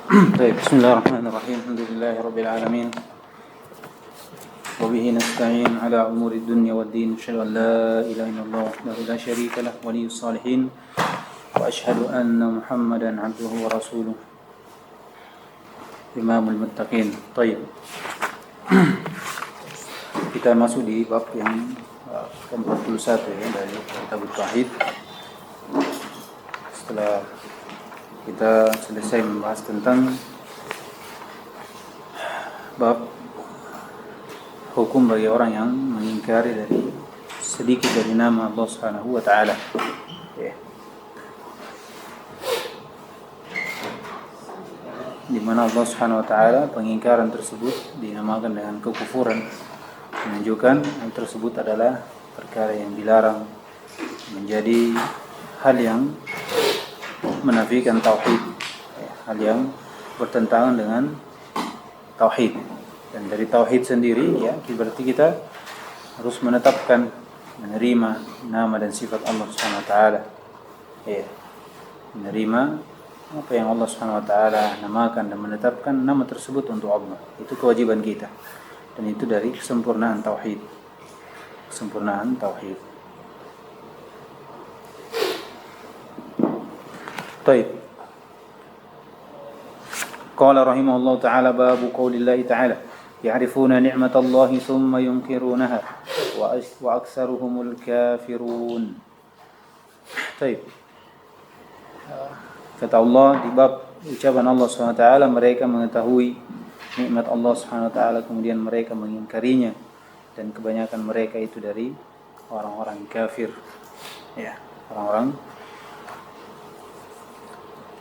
Baik, bismillahirrahmanirrahim. Alhamdulillahirabbil alamin. Wa bihi nasta'in ala umuri dunya waddin. Asyhadu an la ilaha illallah wahdahu la syarika lah waliyyus salihin. Wa asyhadu anna Muhammadan 'abduhu wa rasuluh. Imamul muttaqin. Baik. Kita masuk di bab yang ke-41 ya dari kitab Tauhid. Setelah kita selesai membahas tentang bab hukum bagi orang yang mengingkari dari sedikit dari nama Allah Subhanahu wa taala. Ya. Di mana Allah Subhanahu wa taala pengingkaran tersebut dinamakan dengan kekufuran, menunjukkan hal tersebut adalah perkara yang dilarang, menjadi hal yang menafikan tauhid, hal yang bertentangan dengan tauhid. Dan dari tauhid sendiri ya berarti kita harus menetapkan, menerima nama dan sifat Allah Subhanahu wa taala. Ya. Menerima apa yang Allah Subhanahu wa taala namakan dan menetapkan nama tersebut untuk Allah. Itu kewajiban kita. Dan itu dari kesempurnaan tauhid. Kesempurnaan tauhid. Baik. Qala rahimahullah ta'ala babu qaulillahi ta'ala ya'rifuna ni'matallahi thumma yunkirunaha wa aktsaruhumul kafirun. Baik. Kata Allah di bab ucapan Allah Subhanahu wa taala, mereka mengetahui nikmat Allah Subhanahu wa taala kemudian mereka mengingkarinya, dan kebanyakan mereka itu dari orang-orang kafir. Ya, orang-orang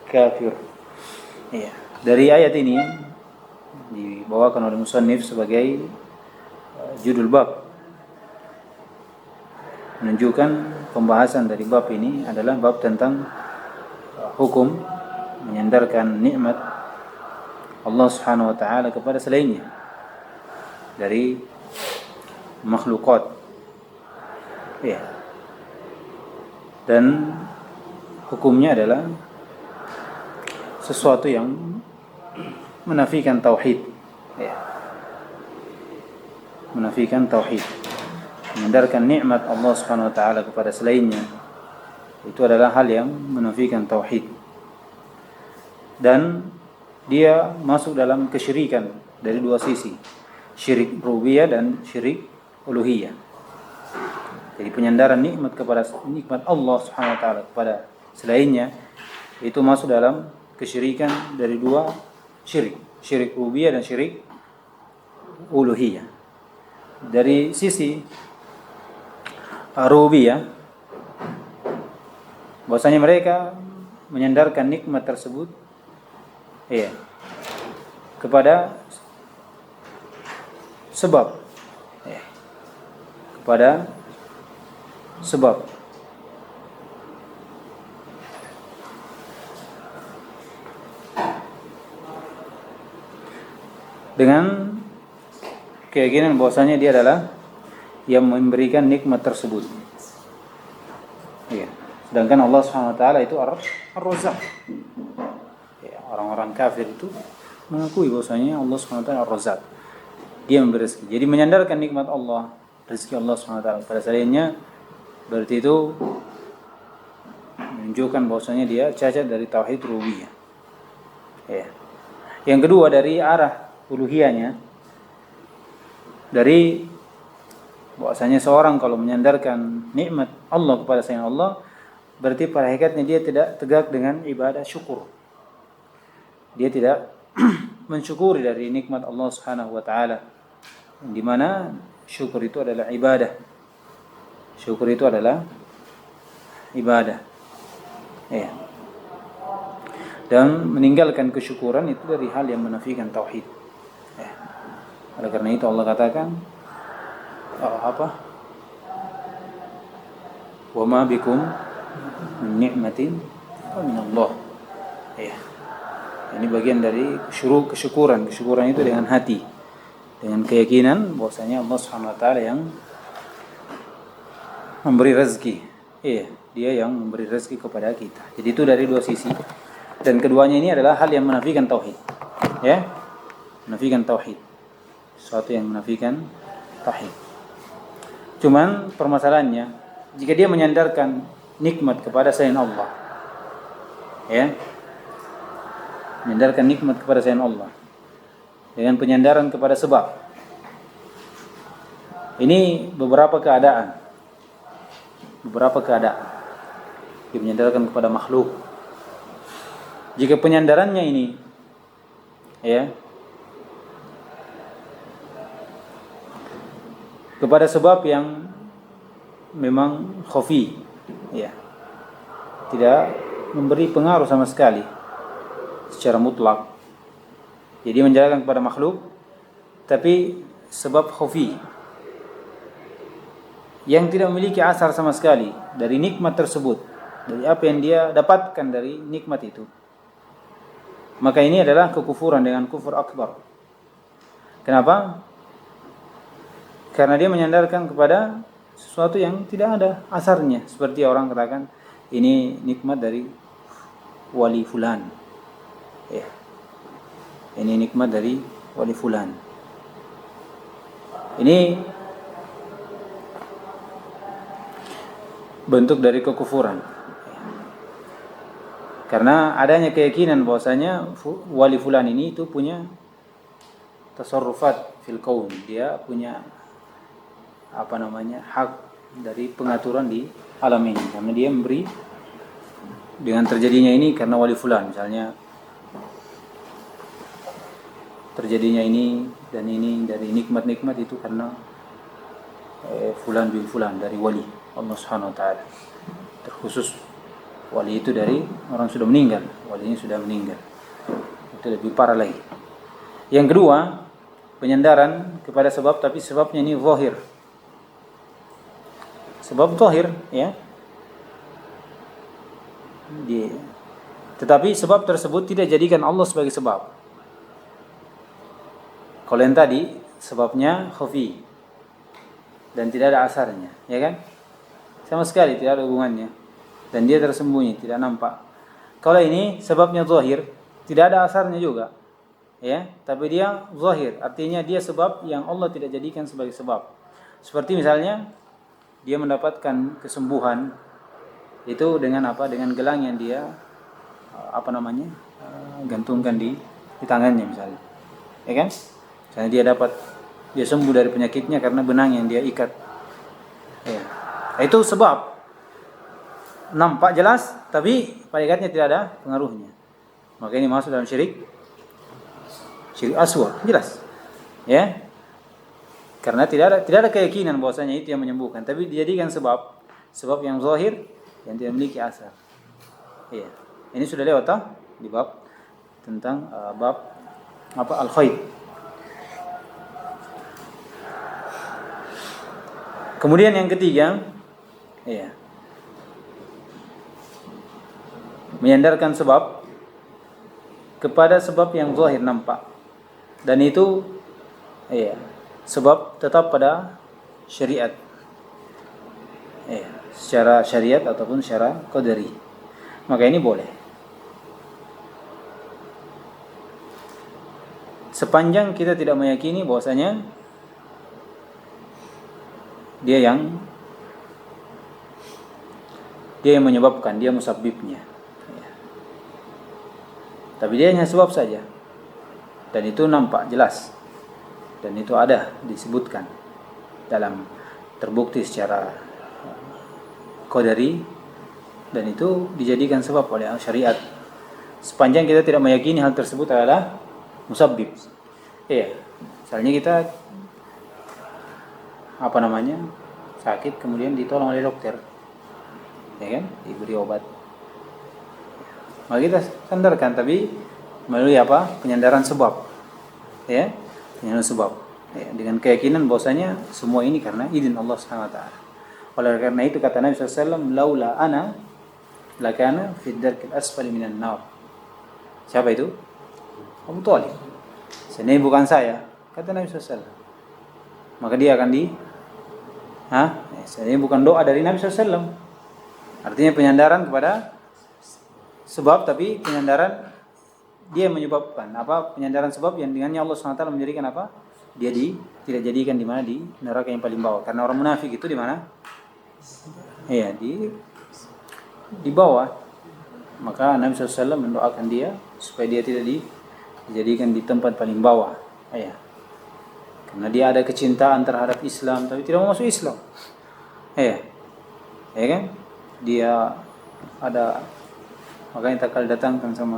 kafir. Ya. Dari ayat ini dibawakan oleh musannif sebagai judul bab, menunjukkan pembahasan dari bab ini adalah bab tentang hukum menyandarkan nikmat Allah Subhanahu wa taala kepada selainnya dari makhlukat. Ya. Dan hukumnya adalah sesuatu yang menafikan tauhid, ya. Menafikan tauhid, menyandarkan nikmat Allah Subhanahu wa taala kepada selainnya, itu adalah hal yang menafikan tauhid. Dan dia masuk dalam kesyirikan dari dua sisi, syirik rububiyah dan syirik uluhiyah. Jadi penyandaran nikmat kepada nikmat Allah Subhanahu wa taala kepada selainnya itu masuk dalam kesyirikan dari dua syirik, syirik rububiyah dan syirik uluhiyah. Dari sisi rububiyah, bahwasanya mereka menyandarkan nikmat tersebut ya kepada sebab, ya, kepada sebab. Dengan keyakinan bahwasanya dia adalah yang memberikan nikmat tersebut. Ya. Sedangkan Allah Subhanahu wa taala itu Ar-Razzaq. Ya, orang-orang kafir itu mengakui bahwasanya Allah Subhanahu wa taala Ar-Razzaq. Dia memberi rezeki. Jadi menyandarkan nikmat Allah, rezeki Allah Subhanahu wa taala pada selainnya, berarti itu menunjukkan bahwasanya dia cacat dari tauhid rububiyah. Ya. Yang kedua dari arah uluhiyahnya, dari bahwasanya seorang kalau menyandarkan nikmat Allah kepada selain Allah, berarti pada hakikatnya dia tidak tegak dengan ibadah syukur. Dia tidak mensyukuri dari nikmat Allah Subhanahu wa taala, di mana syukur itu adalah ibadah. Syukur itu adalah ibadah. Ya. Dan meninggalkan kesyukuran itu dari hal yang menafikan tauhid. Ya. Oleh karena itu Allah katakan wa ma bikum min ni'matin fa min Allah. Ya. Ini bagian dari kesyukuran. Kesyukuran itu dengan hati, dengan keyakinan bahwasanya Allah Subhanahu wa taala yang memberi rezeki. Iya, dia yang memberi rezeki kepada kita. Jadi itu dari dua sisi. Dan keduanya ini adalah hal yang menafikan tauhid. Ya, menafikan tauhid. Sesuatu yang menafikan tauhid. Cuman permasalahannya, jika dia menyandarkan nikmat kepada selain Allah, ya, menyandarkan nikmat kepada selain Allah dengan penyandaran kepada sebab, ini beberapa keadaan dia menyandarkan kepada makhluk. Jika penyandarannya ini, ya, kepada sebab yang memang khafi, ya, tidak memberi pengaruh sama sekali secara mutlak, jadi menjalankan kepada makhluk, tapi sebab khafi yang tidak memiliki asar sama sekali dari nikmat tersebut, dari apa yang dia dapatkan dari nikmat itu, maka ini adalah kekufuran dengan kufur akbar. Kenapa? Karena dia menyandarkan kepada sesuatu yang tidak ada asarnya. Seperti orang katakan, ini nikmat dari wali fulan, ya, ini nikmat dari wali fulan. Ini bentuk dari kekufuran. Karena adanya keyakinan bahwasanya wali fulan ini itu punya tasarrufat fil kaun, dia punya hak dari pengaturan di alam ini, karena dia memberi dengan terjadinya ini karena wali fulan, misalnya terjadinya ini dan ini dari nikmat-nikmat itu karena fulan bin fulan, dari wali Allah Subhanahu wa taala. Terkhusus wali itu dari orang sudah meninggal, walinya sudah meninggal. Itu lebih parah lagi. Yang kedua, penyandaran kepada sebab tapi sebabnya ini zahir. Sebab zahir, ya. Tetapi sebab tersebut tidak jadikan Allah sebagai sebab. Kalau yang tadi sebabnya khafi dan tidak ada asarnya, ya kan? Sama sekali tidak ada hubungannya dan dia tersembunyi, tidak nampak. Kalau ini sebabnya zahir, tidak ada asarnya juga, ya, tapi dia zahir, artinya dia sebab yang Allah tidak jadikan sebagai sebab. Seperti misalnya dia mendapatkan kesembuhan itu dengan apa? Dengan gelang yang dia gantungkan di tangannya misalnya, ya kan? Misalnya dia sembuh dari penyakitnya karena benang yang dia ikat, ya. Itu sebab nampak jelas, tapi pada ikatnya tidak ada pengaruhnya. Maka ini masuk dalam syirik asghar, jelas, ya. Karena tidak ada keyakinan bahwasanya itu yang menyembuhkan, tapi dijadikan sebab yang zahir yang tidak memiliki asar. Iya. Ini sudah lewat di bab tentang bab al-khaid. Kemudian yang ketiga, iya, menyandarkan sebab kepada sebab yang zahir nampak, dan itu, iya, sebab tetap pada syariat, secara syariat ataupun secara qadari, maka ini boleh. Sepanjang kita tidak meyakini bahwasanya dia yang menyebabkan, dia musabbibnya, tapi dia hanya sebab saja, dan itu nampak jelas, dan itu ada disebutkan dalam, terbukti secara qadari, dan itu dijadikan sebab oleh syariat. Sepanjang kita tidak meyakini hal tersebut adalah musabbib. Misalnya kita sakit kemudian ditolong oleh dokter, ya kan, diberi obat, maka kita sandarkan, tapi melalui penyandaran sebab, ya, penyandaran sebab, ya, dengan keyakinan bahwasanya semua ini karena izin Allah Subhanahu wa taala. Oleh karena itu kata Nabi SAW, laula ana lakana fid darkil asfali minan nar. Siapa itu? Abu Thalib. Seandainya bukan saya, kata Nabi SAW, maka dia akan seandainya bukan doa dari Nabi SAW. Artinya penyandaran kepada sebab, tapi penyandaran dia menyebabkan apa? Penyandaran sebab yang dengannya Allah SWT menjadikan apa? Dia tidak jadikan di mana, di neraka yang paling bawah. Karena orang munafik itu di mana? Iya, di bawah. Maka Nabi SAW mendoakan dia supaya dia tidak dijadikan di tempat paling bawah. Iya. Karena dia ada kecintaan terhadap Islam tapi tidak mau masuk Islam. Iya. Ya kan? Dia ada, makanya tak kali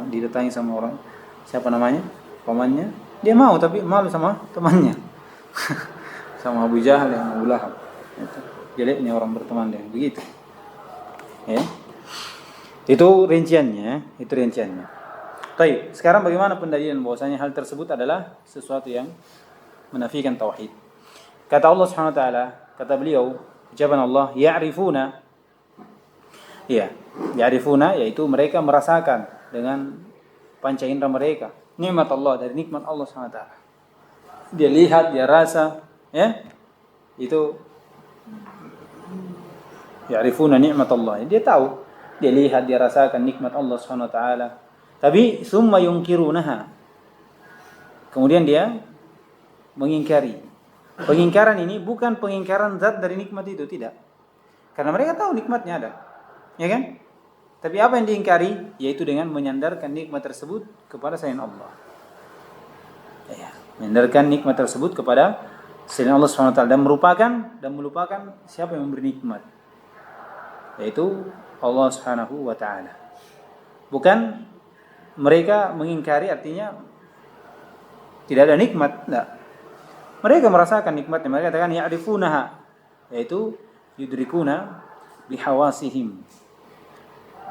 didatangi sama orang, siapa namanya? Pamannya. Dia mau tapi malu sama temannya. Sama Abu Jahal dan Abu Lahab. Itu jeleknya orang berteman dengan begitu. Ya. Itu rinciannya, Baik, sekarang bagaimana pendalilan bahwasanya hal tersebut adalah sesuatu yang menafikan tauhid. Kata Allah Subhanahu wa taala, kata beliau, ucapan Allah, ya'rifuna. Ya, ya'rifuna yaitu mereka merasakan dengan panca indera mereka nikmat Allah, dari nikmat Allah Subhanahu wa taala. Dia lihat, dia rasa, ya. Itu ya'rifuna nikmat Allah. Dia tahu, dia lihat, dia rasakan nikmat Allah Subhanahu wa taala. Tapi summa yunkirunaha. Kemudian dia mengingkari. Pengingkaran ini bukan pengingkaran zat dari nikmat itu, tidak. Karena mereka tahu nikmatnya ada. Ya kan? Tapi apa yang diingkari? Yaitu dengan menyandarkan nikmat tersebut kepada selain Allah. Ya, menyandarkan nikmat tersebut kepada selain Allah Subhanahu wa taala dan melupakan siapa yang memberi nikmat. Yaitu Allah Subhanahu wa taala. Bukan mereka mengingkari artinya tidak ada nikmat, enggak. Mereka merasakan nikmatnya. Mereka katakan ya'rifunaha, yaitu yudrikuna bihawasihim.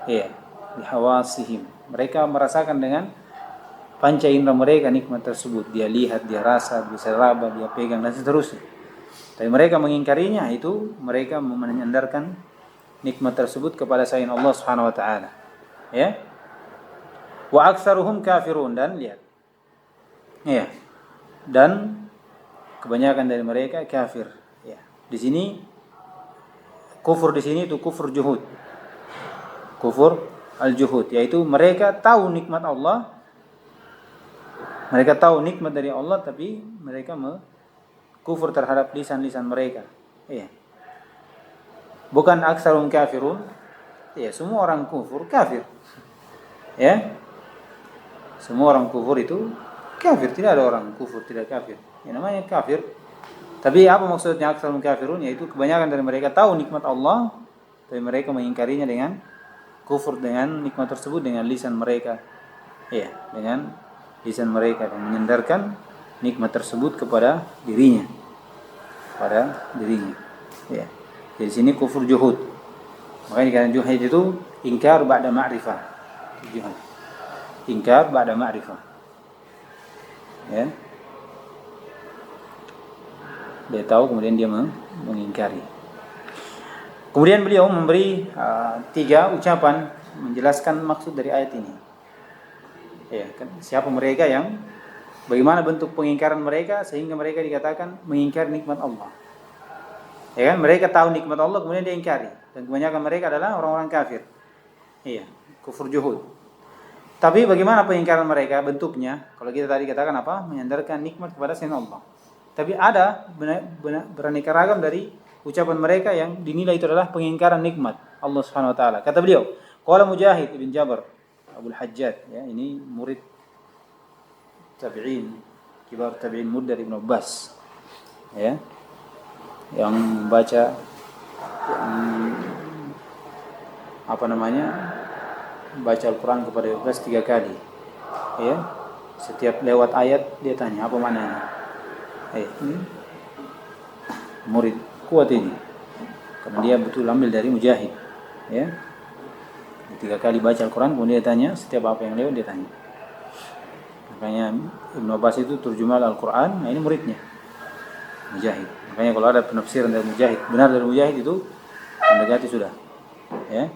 Ya, bihawasihim. Mereka merasakan dengan panca indera mereka nikmat tersebut. Dia lihat, dia rasa, bisa raba, dia pegang dan seterusnya. Tapi mereka mengingkarinya, itu mereka menyandarkan nikmat tersebut kepada selain Allah Subhanahu wa taala. Ya. Wa aktsaruhum kafirun, dan lihat. Ya. Dan kebanyakan dari mereka kafir. Ya. Di sini kufur, di sini itu kufur juhud. Kufur al-juhud, yaitu mereka tahu nikmat Allah. Mereka tahu nikmat dari Allah tapi mereka kufur terhadap lisan-lisan mereka. Ya. Bukan aktsaruhum kafirun. Ya, semua orang kufur kafir. Ya. Semua orang kufur itu kafir, tidak ada orang kufur tidak kafir. Ya, namanya kafir. Tapi apa maksudnya aktsaruhum kafirun? Yaitu kebanyakan dari mereka tahu nikmat Allah, tapi mereka mengingkarinya dengan kufur dengan nikmat tersebut dengan lisan mereka. Ya, dengan lisan mereka dan menyandarkan nikmat tersebut kepada dirinya. Ya. Di sini kufur juhud. Makanya dikatakan juhud itu ingkar ba'da ma'rifah. Juhud. Ingkar ba'da ma'rifah. Ya. Dia tahu kemudian dia mengingkari. Kemudian beliau memberi 3 ucapan menjelaskan maksud dari ayat ini. Ya, kan, siapa mereka yang bagaimana bentuk pengingkaran mereka sehingga mereka dikatakan mengingkari nikmat Allah. Ya kan, mereka tahu nikmat Allah kemudian dia ingkari, dan kebanyakan mereka adalah orang-orang kafir. Iya, kufur juhud. Tapi bagaimana pengingkaran mereka bentuknya? Kalau kita tadi katakan apa? Menyandarkan nikmat kepada selain Allah. Tapi ada beraneka ragam dari ucapan mereka yang dinilai itu adalah pengingkaran nikmat Allah Subhanahu wa taala. Kata beliau, qala Mujahid bin Jabr Abul Hajjaj, ya, ini murid tabi'in, kibar tabi'in murid dari Ibnu Abbas. Ya. Yang baca baca Al-Quran kepada Ibnu Abbas 3 kali. Ya. Setiap lewat ayat dia tanya apa maknanya. Murid kuat ini. Karena dia betul ambil dari Mujahid. Ya. 3 kali baca Al-Quran kemudian dia tanya, setiap apa yang lewat dia tanya. Makanya Ibnu Abbas itu terjemah Al-Quran, nah ini muridnya Mujahid. Makanya kalau ada penafsiran dari Mujahid, benar dari Mujahid itu mendekati sudah. Ya.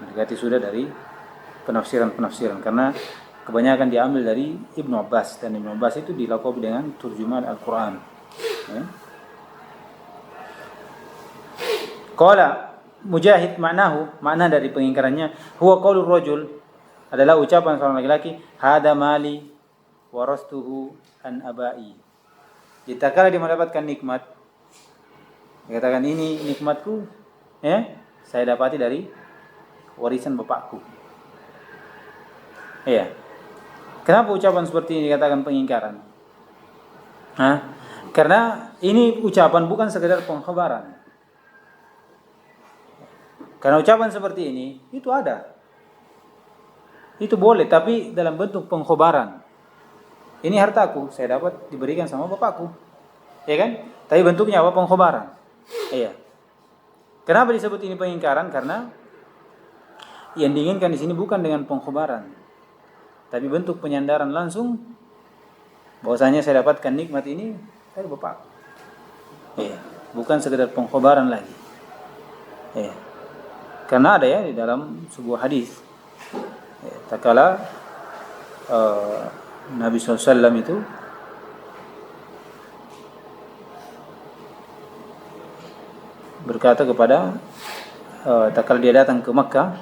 Mendekati sudah dari penafsiran karena kebanyakan diambil dari Ibnu Abbas, dan Ibnu Abbas itu dilaqabi dengan terjemah Al-Quran. Ya. Qala Mujahid makna dari pengingkarannya huwa qaulur rajul adalah ucapan seorang laki-laki, hada mali warastuhu an abai. Jika kala dia mendapatkan nikmat, dia katakan ini nikmatku, saya dapati dari warisan bapakku. Iya. Kenapa ucapan seperti ini dikatakan pengingkaran? Karena ini ucapan bukan sekedar pengkhabaran. Karena ucapan seperti ini itu ada, itu boleh, tapi dalam bentuk pengkhabaran. Ini hartaku, saya dapat diberikan sama bapakku, ya kan? Tapi bentuknya apa? Pengkhabaran. Iya. Kenapa disebut ini pengingkaran? Karena yang diinginkan di sini bukan dengan pengkhabaran, tapi bentuk penyandaran langsung bahwasanya saya dapatkan nikmat ini dari bapak. Iya, bukan sekedar pengkhabaran lagi. Iya. Karena ada ya di dalam sebuah hadis. Ya, tak kala Nabi SAW itu berkata kepada tak kala dia datang ke Makkah,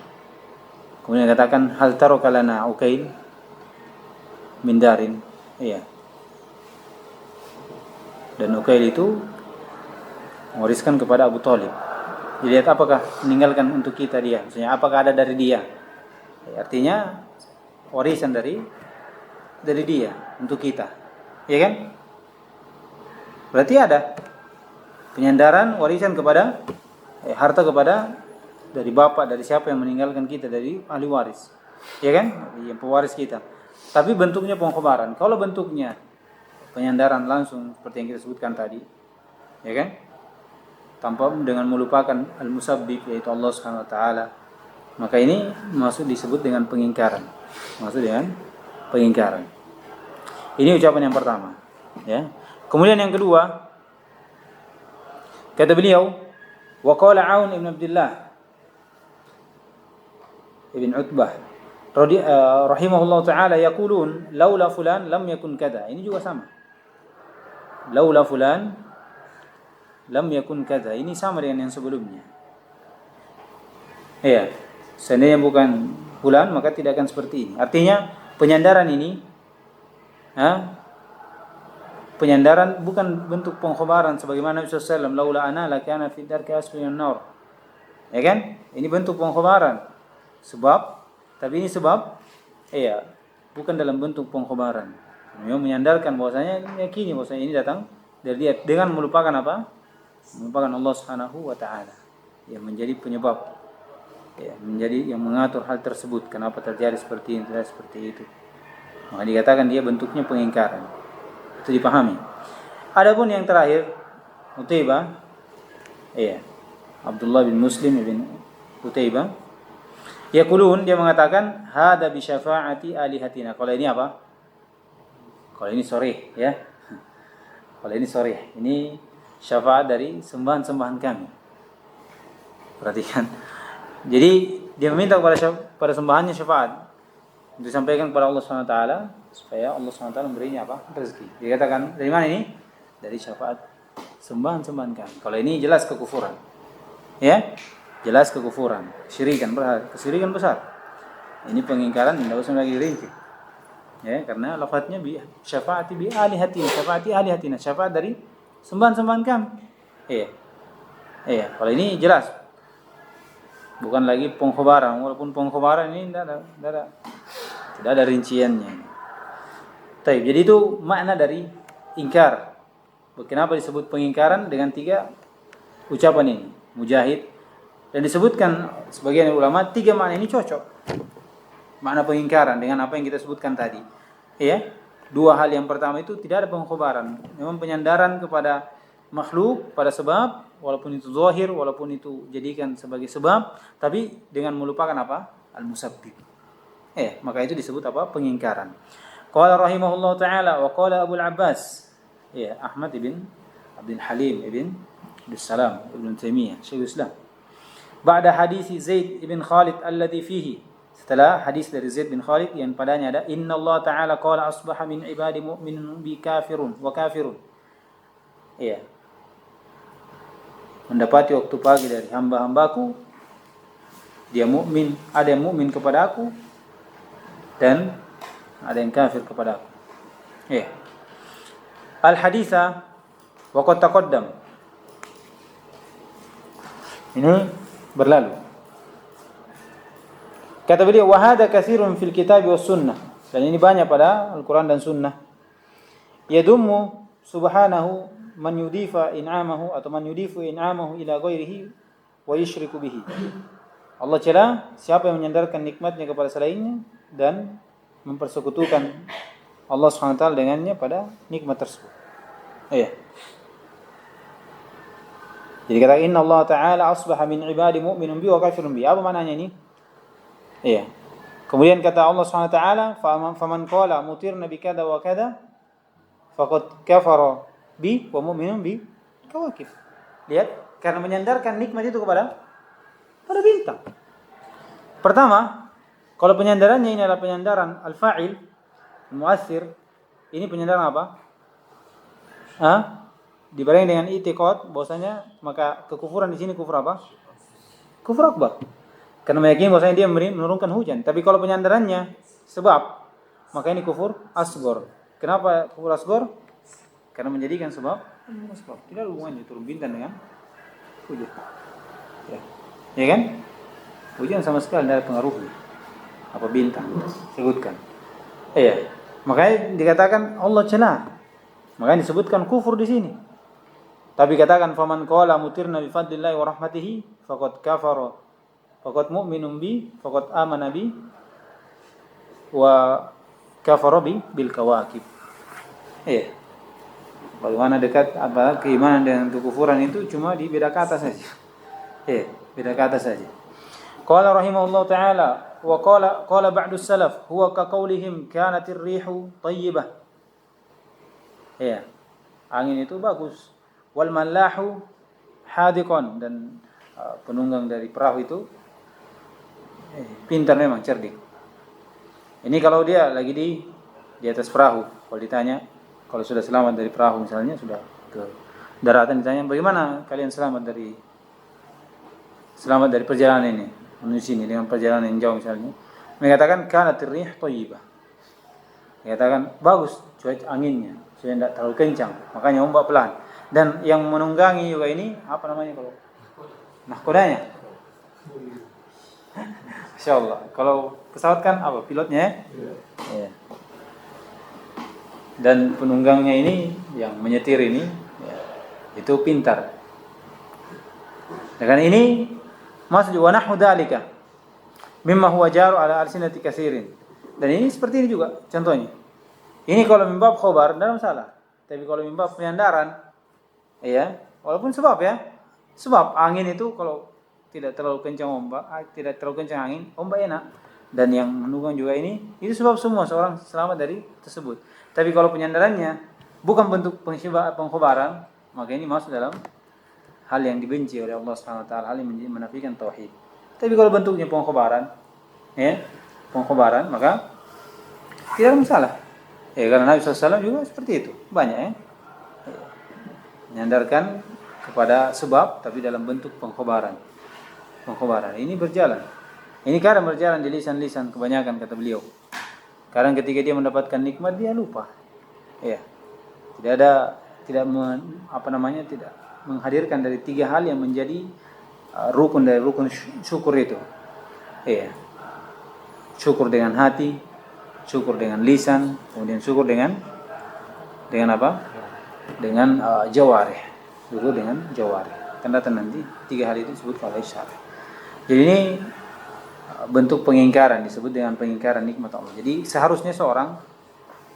kemudian katakan hal taraka lana Ukail min darin. Iya. Dan Ukail itu mewariskan kepada Abu Thalib. Dilihat apakah meninggalkan untuk kita dia, maksudnya apakah ada dari dia. Ya, artinya warisan dari dia untuk kita, ya kan? Berarti ada penyandaran warisan kepada harta kepada dari bapak, dari siapa yang meninggalkan kita, dari ahli waris, ya kan? Yang pewaris kita. Tapi bentuknya pengkhabaran. Kalau bentuknya penyandaran langsung seperti yang kita sebutkan tadi, ya kan? Tanpa dengan melupakan al-musabbib, yaitu Allah Subhanahu wa taala, maka ini disebut dengan pengingkaran. Ini ucapan yang pertama, ya. Kemudian yang kedua, kata beliau, wa qala Aun ibn Abdullah ibn Utbah rahimahullah taala yaqulun laula fulan lam yakun kada. Ini juga sama. Laula fulan lam yakun kadza. Ini sama dengan yang sebelumnya. Iya. Seandainya bukan fulan maka tidak akan seperti ini. Artinya penyandaran ini penyandaran bukan bentuk pengkhabaran sebagaimana Nabi SAW laula ana lakana fi darki asfalin nar. Ya kan? Ini bentuk pengkhabaran. Tapi ini sebab bukan dalam bentuk pengkhabaran. Memang menyandarkan bahwasanya yakini bahwasanya ini datang dari dia dengan melupakan apa? Merupakan Allah Subhanahu wa taala yang menjadi penyebab, menjadi yang mengatur hal tersebut, kenapa terjadi seperti ini, seperti itu. Maka dikatakan dia bentuknya pengingkaran. Itu dipahami. Adapun yang terakhir, Utaibah, Abdullah bin Muslim bin Utaibah, yaqulun, dia mengatakan hada bi syafaati alihatina. Kalau ini apa? Kalau ini sharih, ya. Kalau ini sharih, ini syafaat dari sembahan-sembahan kami. Perhatikan. Jadi dia meminta pada sembahannya syafaat untuk disampaikan kepada Allah SWT supaya Allah SWT memberinya apa? Rezeki. Dia katakan dari mana ini? Dari syafaat sembahan-sembahan kami. Kalau ini jelas kekufuran. Ya? Jelas kekufuran. Kesyirikan besar. Ini pengingkaran tidak usah lagi rinci. Ya, karena lafadznya bi syafaati bi alihatina, syafaati alihatina, syafaat dari sembahan-sembahan kami. Iya. Kalau ini jelas. Bukan lagi pengkhabaran, walaupun pengkhabaran ini tidak ada rinciannya. Jadi itu makna dari ingkar. Kenapa disebut pengingkaran dengan 3 ucapan ini? Mujahid, dan disebutkan sebagian ulama 3 makna ini cocok. Makna pengingkaran dengan apa yang kita sebutkan tadi. Iya. 2 hal yang pertama itu tidak ada pengkhabaran, memang penyandaran kepada makhluk pada sebab, walaupun itu zahir, walaupun itu jadikan sebagai sebab, tapi dengan melupakan apa? Al-musabbib. Maka itu disebut apa? Pengingkaran. Qala rahimahullah taala wa qala Abu al-Abbas, Ahmad ibn Abdul Halim ibn Abdul Salam ibn Taimiyah, Syekh Islam. Ba'da hadis Zaid ibn Khalid alladhi fihi, setelah hadis dari Zaid bin Khalid yang padanya ada inna Allah ta'ala qala asbaha min ibadi mu'minun bi kafirun wa kafirun. Mendapati waktu pagi dari hamba-hambaku dia mukmin, ada yang mukmin kepada aku, dan ada yang kafir kepada aku. Ya. Al-haditha wa qad taqaddam. Ini berlalu. Kata beliau, wa hadha katsirun fil kitab was sunnah. Dan ini banyak pada Al-Qur'an dan Sunnah. Yadummu subhanahu man yudifa in'amahu atau man yudifu in'amahu ila ghairihi wa yusyriku bihi. Allah cela siapa yang menyandarkan nikmatnya kepada selainnya dan mempersekutukan Allah SWT dengannya pada nikmat tersebut. Iya. Jadi kata inna Allah Ta'ala asbaha min ibadi mu'minun bi wa kafirun bi. Apa maknanya ini? Iya. Kemudian kata Allah SWT, faman qala mutirna bi kada wa kada faqad kafara bi wa mu'minun bi kawakib. Lihat, karena menyandarkan nikmat itu kepada bintang. Pertama, kalau penyandarannya ini adalah penyandaran al-fa'il, al-mu'assir, ini penyandaran apa? Dibarengi dengan i'tiqad bahwasanya maka kekufuran di sini kufur apa? Kufur akbar. Karena meyakini bahwasanya dia menurunkan hujan. Tapi kalau penyandarannya sebab, maka ini kufur asghar. Kenapa kufur asghar? Karena menjadikan sebab. Tidak ada hubungannya turun bintang dengan hujan. Ya kan? Hujan sama sekali tidak ada pengaruhnya. Apa bintang? Sebutkan. Iya. Makanya dikatakan Allah cela. Makanya disebutkan kufur di sini. Tapi katakan faman qala mutirna bi fadlillahi wa rahmatihi faqad kafara faqad mu'minun bi faqad amana bi wa kafara bi bil kawakib. Iya. Bagaimana dekat apa keimanan dengan kekufuran itu cuma di beda kata saja. Iya, beda kata saja. Qala rahimahullah ta'ala wa qala ba'du salaf huwa ka qaulihim kanatir rihu thayyibah. Iya. Angin itu bagus. Wal mallahu hadiqan, dan penunggang dari perahu itu pintar memang, cerdik. Ini kalau dia lagi di atas perahu, kalau ditanya, kalau sudah selamat dari perahu misalnya, sudah ke daratan, ditanya bagaimana kalian selamat dari perjalanan ini menuju sini dengan perjalanan yang jauh misalnya, mengatakan kanatir rih thayyibah. Mengatakan bagus cuaca anginnya, sudah tidak terlalu kencang, makanya ombak pelan. Dan yang menunggangi juga ini apa namanya kalau nahkodanya? Insyaallah. Kalau pesawat kan apa pilotnya? Ya. Dan penunggangnya ini yang menyetir ini ya, itu pintar. Dengan ini maksud wa nahwu dzalika mimma huwa jaru ala alsinati katsirin. Dan ini seperti ini juga contohnya. Ini kalau mimbab khobar tidak masalah. Tapi kalau mimbab penyandaran, ya, walaupun sebab ya, sebab angin itu kalau tidak terlalu kencang ombak, tidak terlalu kencang angin, ombak enak. Dan yang menunggang juga ini, itu sebab semua seorang selamat dari tersebut. Tapi kalau penyandarannya bukan bentuk pengkhobaran, maka ini masuk dalam hal yang dibenci oleh Allah SWT, hal yang menafikan tauhid. Tapi kalau bentuknya pengkhobaran, ya, pengkhobaran, maka tidak ada masalah. Ya, karena Nabi SAW juga seperti itu, banyak ya. Menyandarkan kepada sebab tapi dalam bentuk pengkhobaran. Pengkhobaran ini berjalan. Ini kadang berjalan di lisan-lisan kebanyakan kata beliau. Kadang ketika dia mendapatkan nikmat dia lupa. Ya. Tidak menghadirkan dari 3 hal yang menjadi rukun dari rukun syukur itu. Ya. Syukur dengan hati, syukur dengan lisan, kemudian syukur dengan apa? Dengan jawarih, dulu dengan jawarih. Kan datang nanti 3 hal itu disebut oleh syarah. Jadi ini bentuk pengingkaran, disebut dengan pengingkaran nikmat Allah. Jadi seharusnya seorang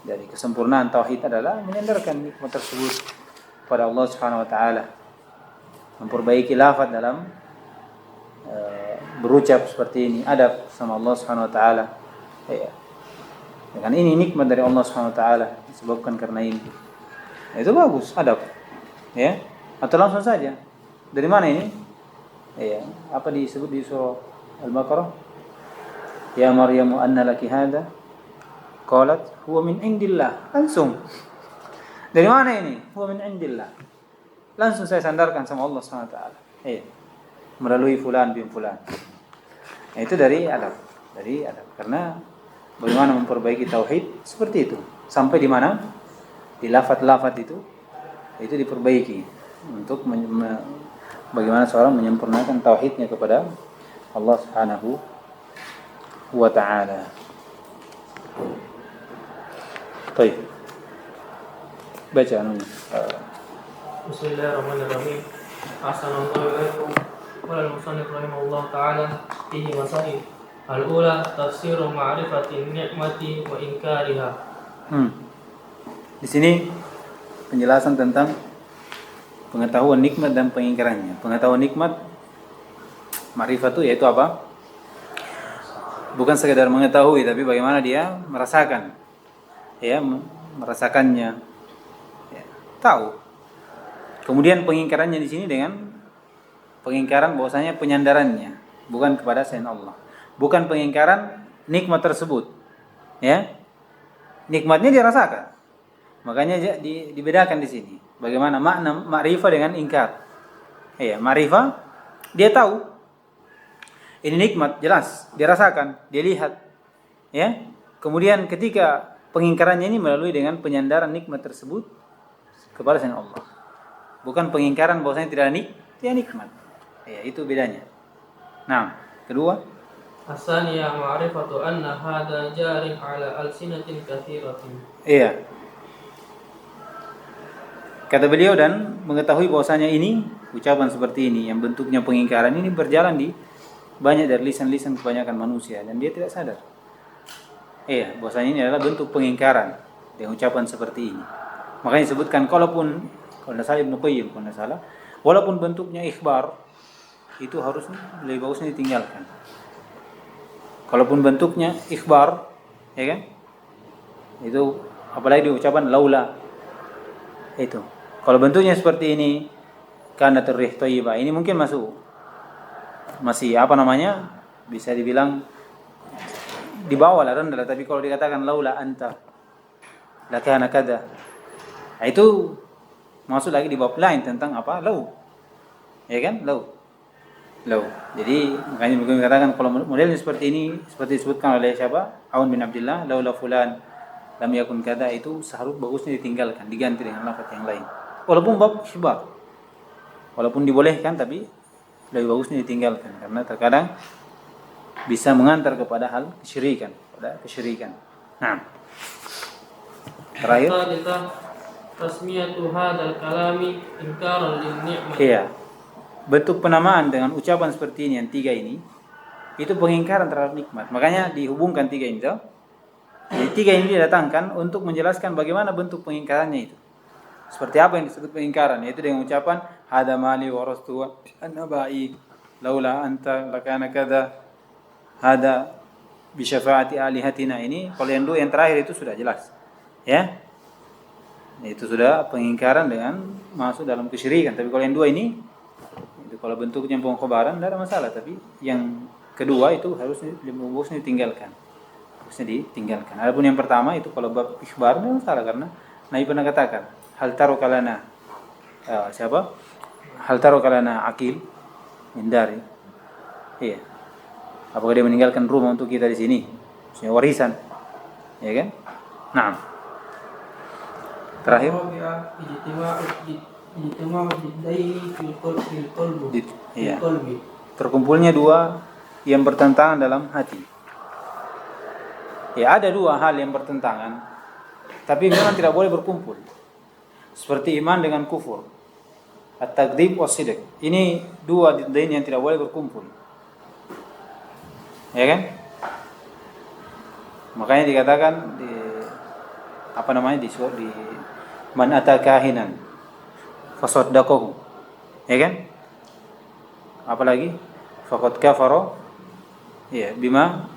dari kesempurnaan tauhid adalah menyandarkan nikmat tersebut pada Allah Subhanahu wa taala. Memperbaiki lafaz dalam berucap seperti ini, adab sama Allah Subhanahu wa taala. Ya. Dengan ini nikmat dari Allah Subhanahu wa taala disebabkan karena ini. Itu bagus, adab. Ya. Atau langsung saja. Dari mana ini? Ya, apa disebut di surah Al-Baqarah? Ya Maryamu anna laki hadza? Qalat huwa min indillah. Langsung. Dari mana ini? Huwa min indillah. Langsung saya sandarkan sama Allah Subhanahu wa taala. Ya. Melalui fulan bin fulan. Nah, itu dari adab. Karena bagaimana memperbaiki tauhid seperti itu. Sampai di mana? Di lafaz-lafaz itu diperbaiki untuk bagaimana seorang menyempurnakan tauhidnya kepada Allah Subhanahu wa taala. Baik. Baca anunya. Bismillahirrahmanirrahim. Assalamualaikum warahmatullahi wabarakatuh. Fihi masail. Al-ula tafsiru ma'rifati ni'mati wa inkariha. Di sini penjelasan tentang pengetahuan nikmat dan pengingkarannya. Pengetahuan nikmat, ma'rifat itu yaitu apa? Bukan sekedar mengetahui, tapi bagaimana dia merasakan, ya, merasakannya, ya, tahu. Kemudian pengingkarannya di sini dengan pengingkaran bahwasanya penyandarannya bukan kepada selain Allah, bukan pengingkaran nikmat tersebut, ya. Nikmatnya dirasakan, makanya dibedakan di sini. Bagaimana makna ma'rifah dengan ingkar? Ya, ma'rifah dia tahu ini nikmat, jelas dirasakan, dia lihat, ya. Kemudian ketika pengingkarannya ini melalui dengan penyandaran nikmat tersebut kepada selain Allah, bukan pengingkaran bahwasanya tidak nikmat. Ya, itu bedanya. Nah, kedua, Asaniyah ma'rifatu anna hadha jarin ala alsinatin katsiratin. iya. Kata beliau, dan mengetahui bahwasanya ini ucapan seperti ini yang bentuknya pengingkaran ini berjalan di banyak dari lisan-lisan kebanyakan manusia dan dia tidak sadar. Iya, bahwasanya ini adalah bentuk pengingkaran dengan ucapan seperti ini. Makanya disebutkan kalau tidak salah Ibnu Qayyim, kalau tidak salah, walaupun bentuknya ikhbar, itu harus lebih bagusnya ditinggalkan. Kalaupun bentuknya ikhbar, ya kan? Itu apalagi diucapan laula. Itu. Kalau bentuknya seperti ini, kana turih thayyibah, ini mungkin masih apa namanya? Bisa dibilang di bawah lah, rendah, tapi kalau dikatakan laula anta lakana kada. Nah, itu masuk lagi di bab lain tentang apa? Lau. Ya kan? Lau. Jadi makanya mungkin katakan kalau modelnya seperti ini, seperti disebutkan oleh siapa? Aun bin Abdullah, laula fulan lam yakun kada, itu seharusnya bagusnya ditinggalkan, diganti dengan lafaz yang lain. Walaupun bab syibah, walaupun dibolehkan, tapi lebih bagusnya ditinggalkan karena terkadang bisa mengantar kepada hal kesyirikan, Nah, terakhir, tasmiyatu hadzal kalami inkaran lin-ni'mah. iya. Bentuk penamaan dengan ucapan seperti ini, yang tiga ini, itu pengingkaran terhadap nikmat. Makanya dihubungkan tiga ini. Jadi tiga ini didatangkan untuk menjelaskan bagaimana bentuk pengingkarannya itu. Seperti apa yang disebut pengingkaran, yaitu dengan ucapan hada mali warastu an-nabai laula anta lakana kada hada bi syafaati alihatina. Ini kalau yang dua, yang terakhir itu sudah jelas. Ya. Itu sudah pengingkaran dengan masuk dalam kesyirikan. Tapi kalau yang dua ini, kalau bentuknya pengkhabaran tidak ada masalah, tapi yang kedua itu harusnya ditinggalkan. Adapun yang pertama itu kalau bab ikhbar tidak masalah, karena Nabi pernah katakan, hal taruka lana hal taruka lana akil min dari. Iya. Apakah dia meninggalkan rumah untuk kita di sini? Maksudnya warisan. Ya kan? Nah. Terakhir, iya. Terkumpulnya dua yang bertentangan dalam hati. Ya, ada dua hal yang bertentangan, tapi memang tidak boleh berkumpul. Seperti iman dengan kufur, at-takdzib was-sidq. Ini dua didain yang tidak boleh berkumpul. Ya kan? Makanya dikatakan di man atakahinan fasaddaqahu. Ya kan? Apalagi faqad kafara, ya, bima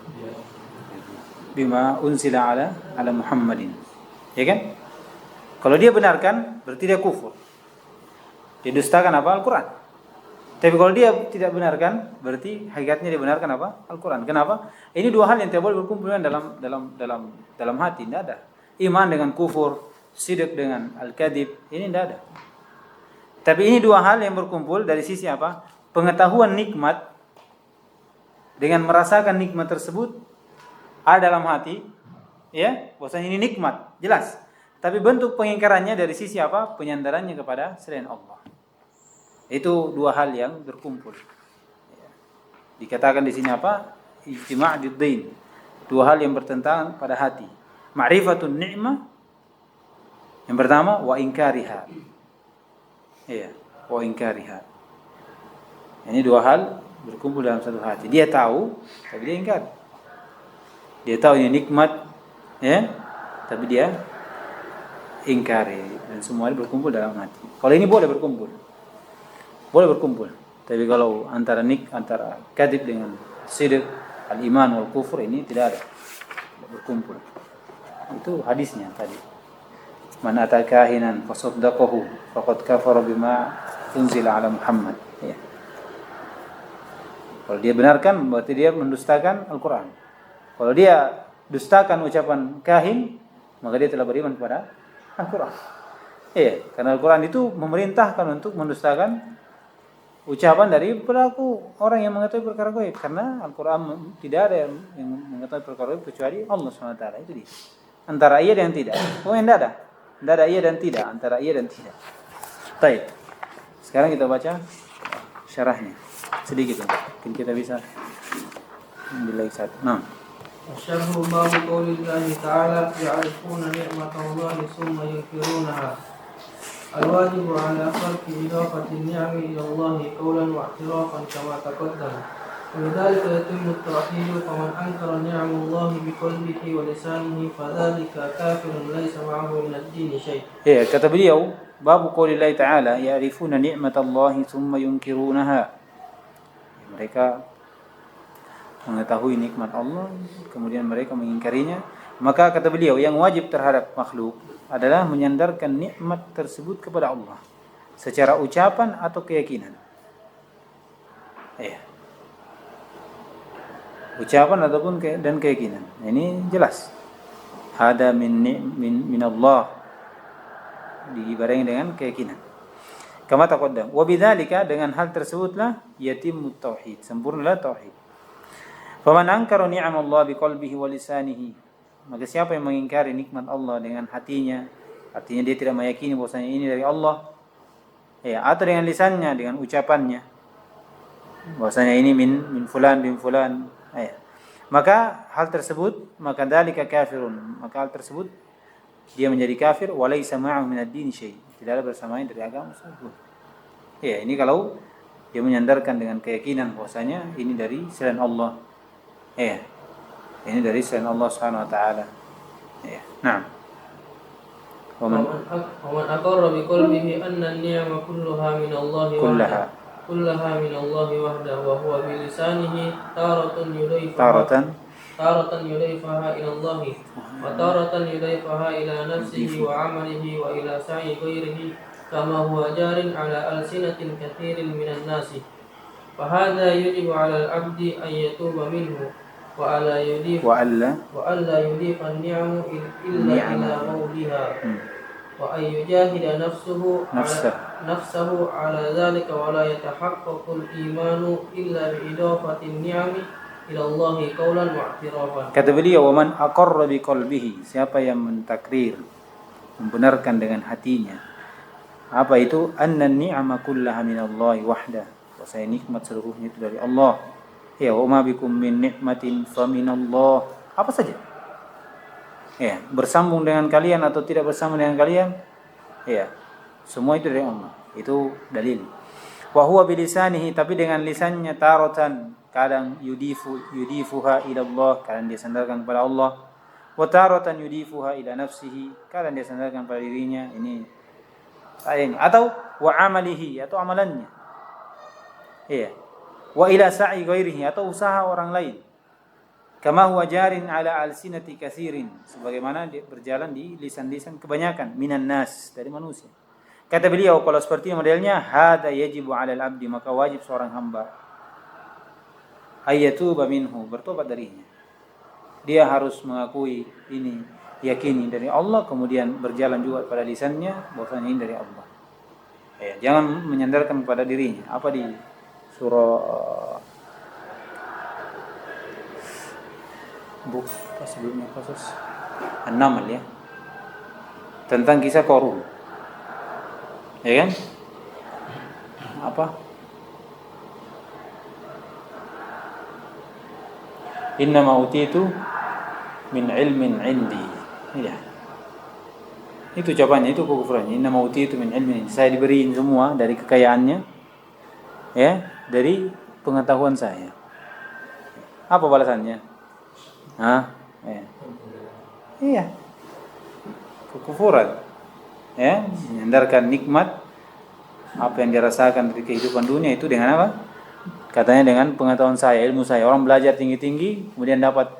unsila ala Muhammadin. Ya kan? Kalau dia benarkan berarti dia kufur. Dia dustakan apa? Al-Qur'an. Tapi kalau dia tidak benarkan berarti hakikatnya dia benarkan apa? Al-Qur'an. Kenapa? Ini dua hal yang tidak boleh berkumpul dalam hati, tidak ada. Iman dengan kufur, sidq dengan al-kadhib, ini tidak ada. Tapi ini dua hal yang berkumpul dari sisi apa? Pengetahuan nikmat dengan merasakan nikmat tersebut ada dalam hati, ya, bahwasanya ini nikmat, jelas. Tapi bentuk pengingkarannya dari sisi apa? Penyandarannya kepada selain Allah. Itu dua hal yang berkumpul. Ya. Dikatakan di sini apa? Ijtima' diddin. Dua hal yang bertentangan pada hati. Ma'rifatun ni'mah. Yang pertama wa inkariha. Iya, wa inkariha. Ini dua hal berkumpul dalam satu hati. Dia tahu, tapi dia ingkar. Dia tahu ini nikmat, ya, tapi dia ingkari, dan semua ini berkumpul dalam hati. Kalau ini boleh berkumpul, tapi kalau antara kadhib dengan sidq, al-iman wal kufur, ini tidak berkumpul. Itu hadisnya tadi. Man ata kahinan fasaddaqahu faqad kafara bima unzila ala Muhammad. Ya. Kalau dia benarkan, berarti dia mendustakan Al-Quran. Kalau dia dustakan ucapan kahin, maka dia telah beriman kepada Al-Quran. Iya, karena Al-Quran itu memerintahkan untuk mendustakan ucapan dari pelaku orang yang mengetahui perkara gaib. Karena Al-Quran tidak ada yang mengetahui perkara gaib kecuali Allah SWT. Itu dia. Antara iya dan tidak. Pokoknya tidak ada iya dan tidak. Antara iya dan tidak. Baik. Sekarang kita baca syarahnya sedikit. Mungkin kita bisa ambil lagi satu. Nah. الشرح باب قول الله تعالى يعرفون نعمة الله ثم ينكرونها. الواجب على خلق إضافة النعم إلى الله قولا واعترافا كما تقدم، ولذلك يتم التوحيد. فمن أنكر نعم الله بقلبه ولسانه فذلك كافر ليس معه من الدين شيء. kata beliau, bab qaulillahi ta'ala ya'rifuna ni'matallahi thumma yunkirunaha. Mereka mengetahui nikmat Allah, kemudian mereka mengingkarinya. Maka kata beliau, yang wajib terhadap makhluk adalah menyandarkan nikmat tersebut kepada Allah secara ucapan atau keyakinan. Ucapan ataupun dan keyakinan. Ini jelas. Hada min Allah, dibarengi dengan keyakinan. Kama taqaddam. Wa bidzalika, dengan hal tersebutlah yatimut tauhid, sempurnalah tauhid. Faman ankara ni'amallah biqalbihi wa lisanihi, maka siapa yang mengingkari nikmat Allah dengan hatinya, artinya dia tidak meyakini bahwasanya ini dari Allah, atau dengan lisannya, dengan ucapannya bahwasanya ini min fulan bin fulan, maka hal tersebut, maka dzalika kafirun, maka hal tersebut dia menjadi kafir. Walaysa ma'ahu min ad-din syai', tidak ada bersamanya dari agama tersebut. Ini kalau dia menyandarkan dengan keyakinan bahwasanya ini dari selain Allah. Ini dari selain Allah Subhanahu wa taala. Nah. ومن أقر بقلبه أن النعم كلها من الله وحده وهو بلسانه تارة يضيفها إلى الله وتارة يضيفها إلى نفسه وعمله وإلى سعي غيره كما هو جار على ألسنة كثير من الناس، فهذا يجب على العبد أن يتوب منه وألا يضيف النعم إلا إلى مولها، وأن يجاهد نفسه على ذلك، ولا يتحقق الإيمان إلا بإضافة النعم إلى الله قولا واعترافا. Kata beliau, waman aqarra biqalbihi, siapa yang mentakrir, membenarkan dengan hatinya. Apa itu? Anna ni'ama kullaha minallahi wahdah, bahwasanya nikmat seluruhnya itu dari Allah. Wa ma bikum min nikmatin faminallah, apa saja. Bersambung dengan kalian atau tidak bersambung dengan kalian, semua itu dari Allah. Itu dalil. Wa huwa bilisanihi, tapi dengan lisannya, taratan, kadang yudifuha ila Allah, kadang dia sandarkan kepada Allah. Wa taratan yudifuha ila nafsihi, kadang dia sandarkan pada dirinya. Ini atau wa amalihi, atau amalannya. Wa ila sa'i ghairihi, atau usaha orang lain. Kama huwa jarin ala alsinati katsirin, sebagaimana dia berjalan di lisan-lisan kebanyakan minan nas, dari manusia. Kata beliau, kalau seperti modelnya, hada yajibu 'alal 'abdi, maka wajib seorang hamba ayyatuba minhu, bertobat darinya. Dia harus mengakui ini, yakini dari Allah, kemudian berjalan juga pada lisannya bahwasanya ini dari Allah. Jangan menyandarkan pada dirinya. Apa di surah sebelumnya kasus An-Naml ya. Tentang kisah Qarun. Ya kan? Apa? Innama utitu min ilmin indi. Ya. Itu jawabannya, itu kekufurannya. Innama utitu min ilmin indi. Saya diberiin semua dari kekayaannya, ya, dari pengetahuan saya. Apa balasannya? Hah? Ya. Iya. Kekufuran. Ya, menyandarkan nikmat apa yang dirasakan dari kehidupan dunia itu dengan apa? Katanya dengan pengetahuan saya, ilmu saya. Orang belajar tinggi-tinggi, kemudian dapat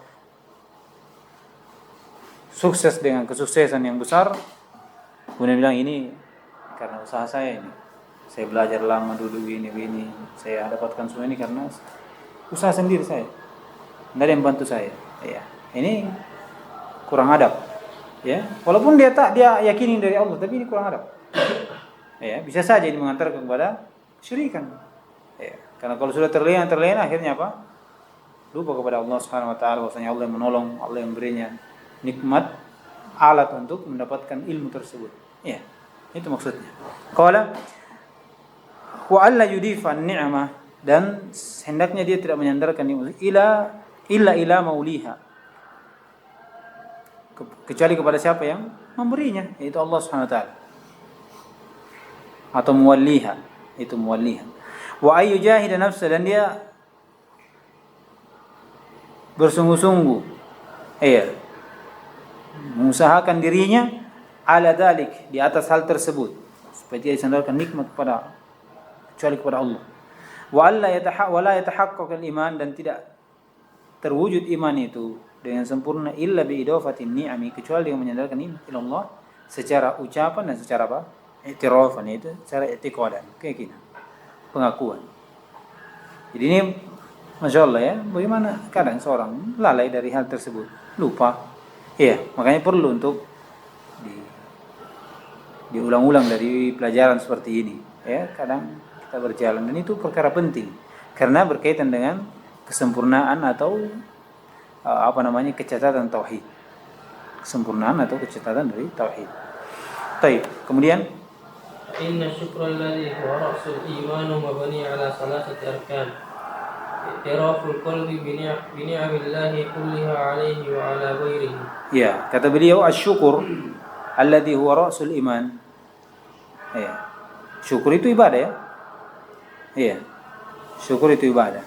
sukses dengan kesuksesan yang besar, kemudian bilang ini karena usaha saya ini. Saya belajar lama dulu ini. Saya dapatkan semua ini karena usaha sendiri saya. Tidak ada yang bantu saya. Ya. Ini kurang adab. Ya, walaupun dia yakini dari Allah, tapi ini kurang adab. Ya, bisa saja ini mengantarkan kepada kesyirikan. Ya, karena kalau sudah terlena akhirnya apa? Lupa kepada Allah Subhanahu wa taala, bahwasanya Allah yang menolong, Allah yang berinya nikmat, alat untuk mendapatkan ilmu tersebut. Ya, itu maksudnya. Qala wa alla yudifa an-ni'mah, dan hendaknya dia tidak menyandarkan nikmat illa mauliha, kecuali kepada siapa yang memberinya, yaitu Allah Subhanahu wa taala. Atau muwalliha, itu muwalliha. Wa ayyu jahida nafsa, dan dia bersungguh-sungguh mengusahakan dirinya ala dalik, di atas hal tersebut, supaya dia disandarkan nikmat kecuali kepada Allah. Wa la yatahaqqaq al-iman, dan tidak terwujud iman itu dengan sempurna illa bi idafatin ni'ami, kecuali dengan menyandarkan nikmat ila Allah secara ucapan dan secara apa? I'tirafan, itu secara i'tiqadan, keyakinan, pengakuan. Jadi ini Masya Allah ya, bagaimana kadang seorang lalai dari hal tersebut, lupa. Iya, makanya perlu untuk diulang-ulang dari pelajaran seperti ini. Ya, kadang kita berjalan, dan itu perkara penting karena berkaitan dengan kesempurnaan atau kecacatan tauhid. Kesempurnaan atau kecacatan dari tauhid. Baik, kemudian inna syukra alladhi huwa ra'sul iman mabni ala salasati arkan. I'tiraful qalbi bi ni'amillahi kulliha 'alaihi wa 'ala ghairihi. Ya, kata beliau asyukur alladhi huwa ra'sul iman. Ya. Syukur itu ibadah ya. Iya. Syukur itu ibadah.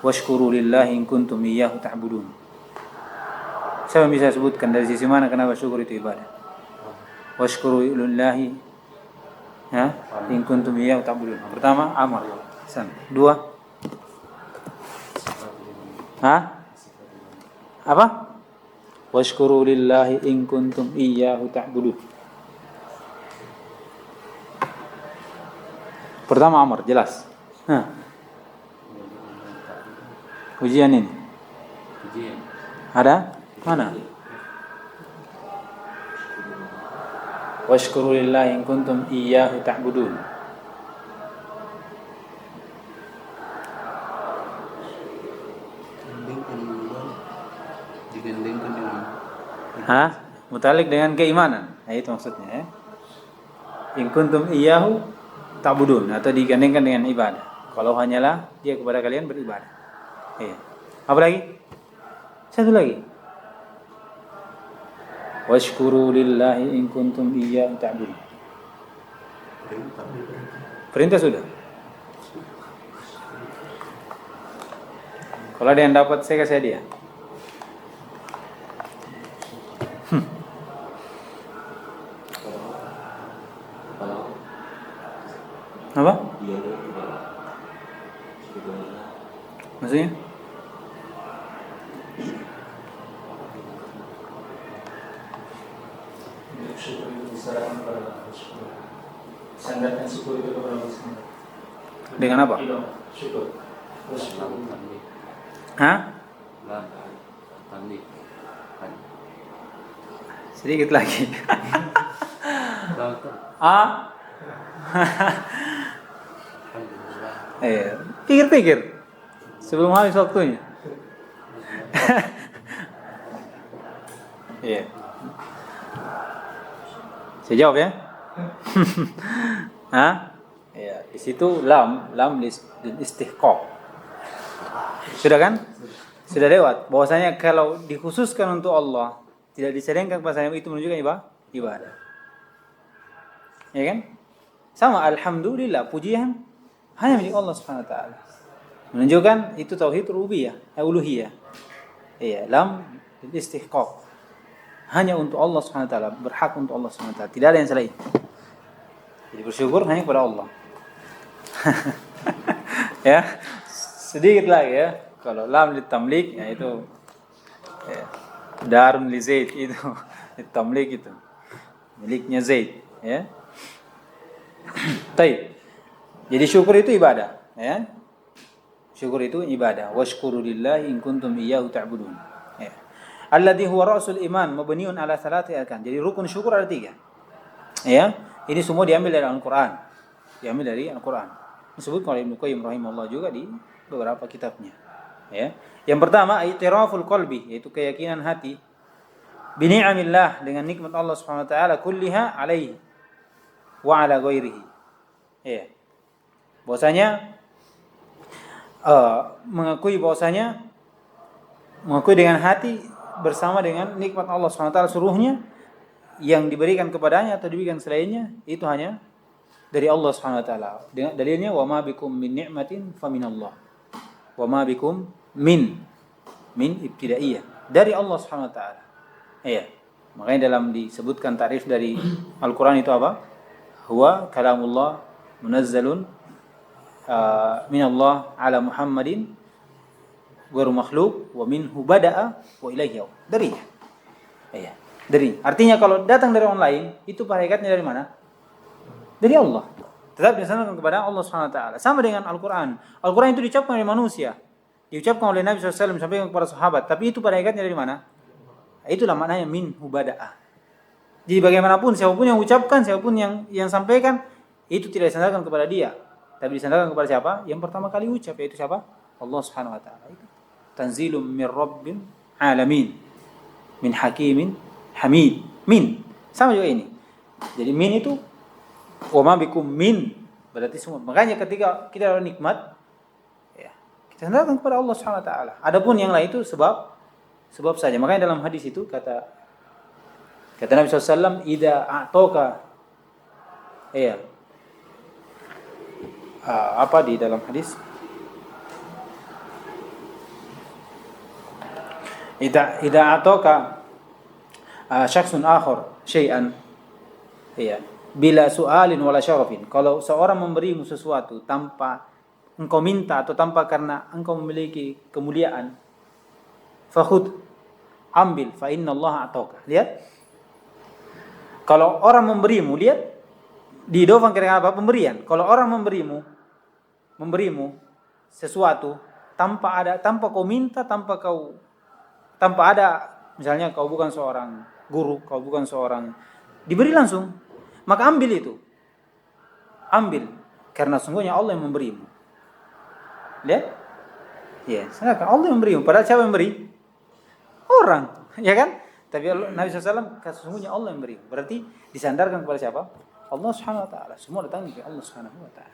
Washkuru lillahi in kuntum iyyahu ta'budun. Saya bisa sebutkan dari sisi mana kenapa syukur itu ibadah. Washkuru lillahi in kuntum iyyahu ta'budun. Pertama, amar. Dua, apa? Washkuru lillahi in kuntum iyyahu ta'budun. Pertama amar, jelas. Ujian ini. Ada? Mana? Washkuru lillahi in kuntum iyyahu ta'budun. Mutalik dengan keimanan. Nah, itu maksudnya ya. In kuntum iyyahu ta'budun, atau digandengkan dengan ibadah. Kalau hanyalah dia kepada kalian beribadah. Iya. Apa lagi? Satu lagi. Washkuru lillahi in kuntum iyyahu ta'budun. Perintah sudah. Kalau ada yang dapat saya kasih hadiah. Apa? Maksudnya? Sandarkan syukur itu kepada Allah. Dengan apa? Syukur. Sedikit lagi. Pikir-pikir sebelum habis waktunya. Iya. Saya jawab ya. Hah? Ya, di situ lam istihqaq. Sudah kan? Sudah lewat. Bahwasanya kalau dikhususkan untuk Allah, tidak diserengkan kepada itu menunjukkan ibadah. Ya kan? Sama alhamdulillah, pujian hanya milik Allah Subhanahu wa taala. Menunjukkan itu tauhid rububiyah, uluhiyah. Iya, lam istihqaq. Hanya untuk Allah Subhanahu wa taala, berhak untuk Allah Subhanahu wa taala, tidak ada yang selain. Jadi bersyukur hanya kepada Allah. Ya. Sedikit lagi ya. Kalau lam litamlik ya itu ya, darun li Zaid itu litamlik itu. Miliknya Zaid, ya. Baik. Jadi syukur itu ibadah, ya. Syukur itu ibadah. Washkuru lillahi in kuntum iyyahu ta'budun. Ya. Alladhi huwa ra'sul iman mabniun ala thalathi arkan. Jadi rukun syukur ada 3. Ya. Ini semua diambil dari Al-Qur'an. Diambil dari Al-Qur'an. Disebut oleh Ibnu Qayyim rahimahullah juga di beberapa kitabnya. Ya. Yang pertama i'tiraful qalbi, yaitu keyakinan hati bi ni'amillah, dengan nikmat Allah Subhanahu wa taala kulliha alaihi wa ala ghairihi. Ya. Bahwasanya mengakui dengan hati bersama dengan nikmat Allah Subhanahu wa taala seluruhnya yang diberikan kepadanya atau diberikan selainnya itu hanya dari Allah Subhanahu wa taala. Dengan dalilnya wa ma bikum min ni'matin faminallah. Wa ma bikum min ibtidaiyah, dari Allah Subhanahu wa taala. Iya. Makanya dalam disebutkan tarif dari Al-Qur'an itu apa? Huwa kalamullah munazzalun min Allah ala Muhammadin ghairu makhluq wa minhu bada'a wa ilaihi yaud. Dari. Iya. Dari. Artinya kalau datang dari orang lain, itu hakikatnya dari mana? Dari Allah. Tetap disandarkan kepada Allah Subhanahu wa taala. Sama dengan Al-Qur'an. Al-Qur'an itu diucapkan oleh manusia. Diucapkan oleh Nabi SAW sampai kepada sahabat. Tapi itu pada hakikatnya dari mana? Itulah maknanya min hubada'a. Jadi bagaimanapun, siapapun yang ucapkan, siapapun yang sampaikan, itu tidak disandarkan kepada dia. Tapi disandarkan kepada siapa? Yang pertama kali ucap, yaitu siapa? Allah Subhanahu wa taala. Itu tanzilum min rabbil alamin. Min hakimin hamid. Min. Sama juga ini. Jadi min itu wa ma bikum min, berarti semua. Makanya ketika kita ada nikmat, ya, kita sandarkan kepada Allah Subhanahu wa taala. Adapun yang lain itu sebab saja. Makanya dalam hadis itu kata Nabi SAW, idza a'taka, ya, apa di dalam hadis? Idza a'taka syakhsun akhar syai'an, ya, bila su'alin wala syarafin. Kalau seorang memberimu sesuatu tanpa engkau minta atau tanpa karena engkau memiliki kemuliaan, fakhud, ambil, fa innallaha ataka. Lihat, kalau orang memberimu, lihat didofan kira apa? Pemberian. Kalau orang memberimu sesuatu tanpa kau minta, tanpa ada, misalnya kau bukan seorang guru, kau bukan seorang, diberi langsung, maka ambil itu. Ambil, karena sungguhnya Allah yang memberimu. Lihat? Ya, sedangkan Allah yang memberimu. Padahal siapa yang memberi? Orang, ya kan? Tapi Nabi SAW sesungguhnya Allah yang memberi. Berarti disandarkan kepada siapa? Allah Subhanahu wa taala. Semua datang dari Allah Subhanahu wa taala.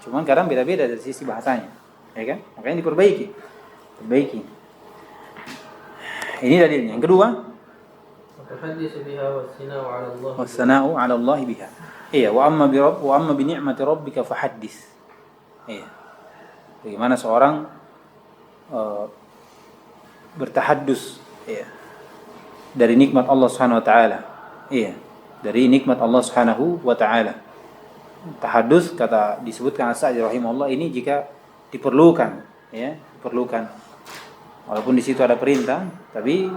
Cuman kadang beda-beda dari sisi bahasanya, ya kan? Makanya diperbaiki. Ini dalilnya. Yang kedua, Tahaddisu biha was-sana'u 'ala Allah biha. Iya, wa amma bi ni'mati rabbika fahaddits. Iya. Bagaimana seorang bertahaddus, iya, dari nikmat Allah Subhanahu wa taala. Iya, dari nikmat Allah Subhanahu wa taala. Tahaddus kata disebutkan As-Sa'di rahimahullah ini jika diperlukan, ya, diperlukan. Walaupun di situ ada perintah, tapi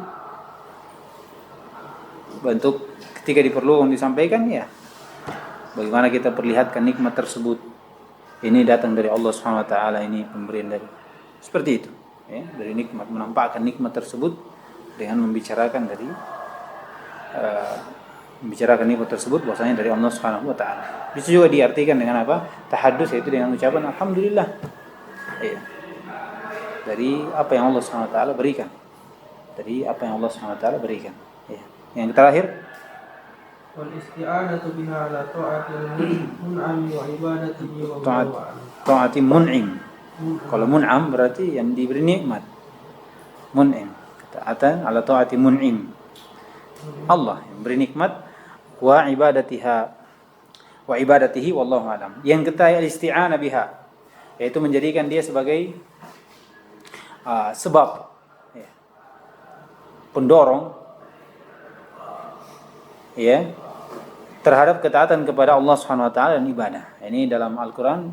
bentuk ketika diperlukan disampaikan, ya, bagaimana kita perlihatkan nikmat tersebut. Ini datang dari Allah Subhanahu wa taala, ini pemberian dari. Seperti itu, ya, dari nikmat, menampakkan nikmat tersebut dengan membicarakan nikmat tersebut bahwasanya dari Allah Subhanahu wa taala. Bisa juga diartikan dengan apa? Tahaddus, yaitu dengan ucapan alhamdulillah. Iya. Dari apa yang Allah Subhanahu wa taala berikan. Dari apa yang Allah Subhanahu wa taala berikan. Yang terakhir, wal isti'anatu biha ala ta'atil mun'ami wa ibadatihi wa taati mun'im. Kalau mun'am berarti yang diberi nikmat. Mun'im, ketaatan ala taati mun'im. Allah yang beri nikmat, wa ibadatihi wallahu alam. Yang ketiga isti'anah biha, yaitu menjadikan dia sebagai sebab, ya, pendorong, ya, terhadap ketaatan kepada Allah Subhanahu wa taala dan ibadah. Ini dalam Al-Qur'an,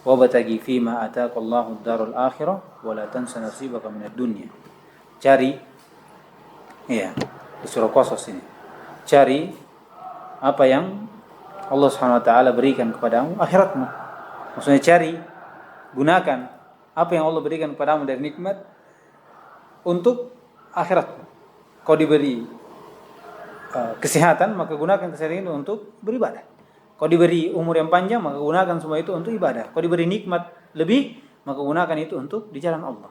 wa bataghi fima ataqallahu ad-darul akhirah wa la tansa nasibaka minad dunya. Cari, ya, di surah Qasas ini. Cari apa yang Allah Subhanahu wa taala berikan kepadamu, akhiratmu. Maksudnya cari, gunakan apa yang Allah berikan kepadamu dari nikmat untuk akhiratmu. Kau diberi kesehatan, maka gunakan kesehatan itu untuk beribadah. Kau diberi umur yang panjang, maka gunakan semua itu untuk ibadah. Kau diberi nikmat lebih, maka gunakan itu untuk di jalan Allah,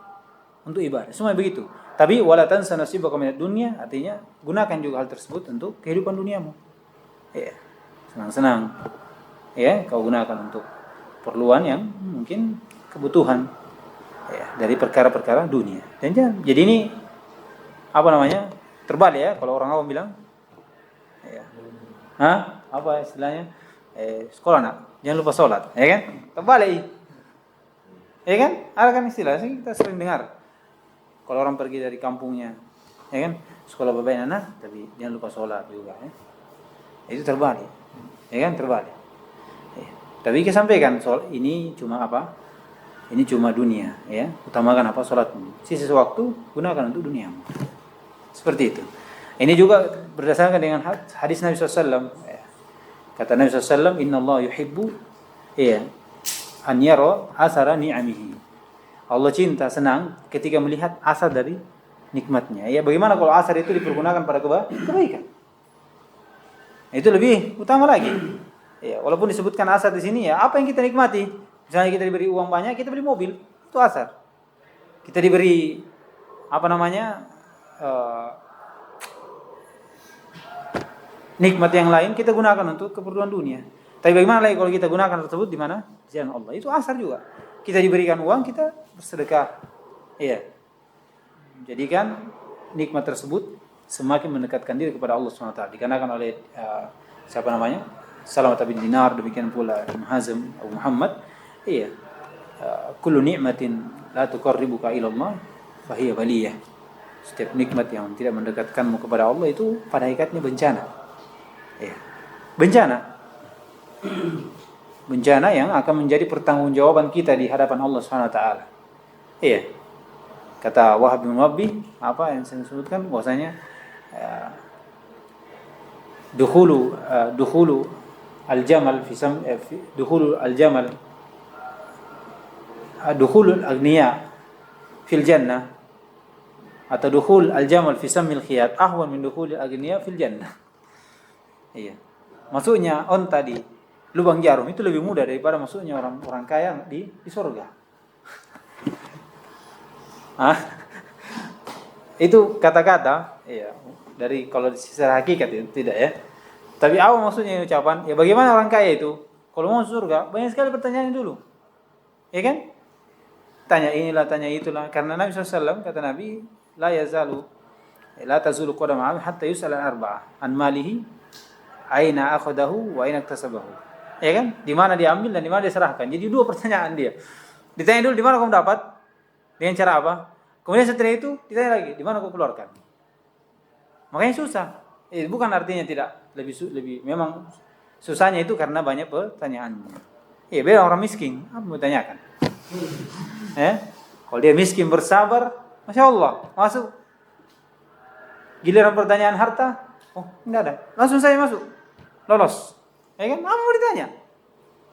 untuk ibadah. Semua begitu. Tapi wala tansa nasibaka minad dunya, artinya gunakan juga hal tersebut untuk kehidupan duniamu. Ya, senang-senang. Ya, kau gunakan untuk perluan yang mungkin kebutuhan, ya, dari perkara-perkara dunia. Dan jadi ini terbalik ya, kalau orang awam bilang, ya. Apa istilahnya? Sekolah nak, jangan lupa sholat, ya kan? Terbalik, ya kan? Ada kan istilah, kita sering dengar. Kalau orang pergi dari kampungnya, ya kan? Sekolah bapak anak, tapi jangan lupa sholat juga, ya. Itu terbalik, ya kan? Terbalik. Ya. Tapi kita sampaikan, ini cuma apa? Ini cuma dunia, ya. Utamakan apa? Sholatmu. Sisa waktu gunakan untuk duniamu. Seperti itu. Ini juga berdasarkan dengan hadis Nabi SAW. Kata Nabi SAW, Inna Allah yuhibbu, an yara asara ni'amihi. Allah cinta, senang ketika melihat asar dari nikmatnya. Ya, bagaimana kalau asar itu dipergunakan pada kebaikan? Itu lebih utama lagi. Ya, walaupun disebutkan asar di sini, ya apa yang kita nikmati? Misalnya kita diberi uang banyak, kita beli mobil, itu asar. Kita diberi nikmat yang lain, kita gunakan untuk keperluan dunia. Tapi bagaimana lagi kalau kita gunakan tersebut di mana? Di jalan Allah. Itu asar juga. Kita diberikan uang, kita bersedekah. Iya. Jadikan nikmat tersebut semakin mendekatkan diri kepada Allah SWT. Dikarenakan oleh Salamat bin Dinar, demikian pula Ibn Hazm, Abu Muhammad. Iya. Kullu ni'matin la tuqarribuka ila Allah fahiya baliyah. Setiap nikmat yang tidak mendekatkanmu kepada Allah itu pada hakikatnya bencana. Ya. Bencana yang akan menjadi pertanggungjawaban kita di hadapan Allah Subhanahu wa taala. Iya. Kata Wahab bin Muwabbih, apa yang saya sebutkan bahwasanya dukhulu al-jamal fi dukhulu al-jamal dukhulul aghniya fil jannah atau dukhul al-jamal fi samil khiyat ahwan min dukhulil aghniya fil jannah. Iya. Masuknya onta di lubang jarum itu lebih mudah daripada masuknya orang kaya di surga. Itu kata-kata, iya, dari kalau secara hakikat itu tidak ya. Tapi apa maksudnya ucapan? Ya bagaimana orang kaya itu kalau mau surga banyak sekali pertanyaan dulu. Ya kan? Tanya inilah, tanya itulah. Karena Nabi SAW kata Nabi, la tazulu qadam 'abd hatta yus'ala arba'ah an malihi aina akhadahu wa aina iktasabahu. Ya kan? Di mana dia ambil dan di mana dia serahkan. Jadi dua pertanyaan dia. Ditanya dulu di mana kamu dapat? Dengan cara apa? Kemudian setelah itu ditanya lagi, di mana kamu keluarkan? Makanya susah. Bukan artinya tidak lebih memang susahnya itu karena banyak pertanyaannya. Beda orang miskin, apa mau tanyakan? Kalau dia miskin bersabar, Masya Allah, masuk. Giliran pertanyaan harta, enggak ada. Langsung saya masuk. Lolos. Ya kan? Apa mau ditanya?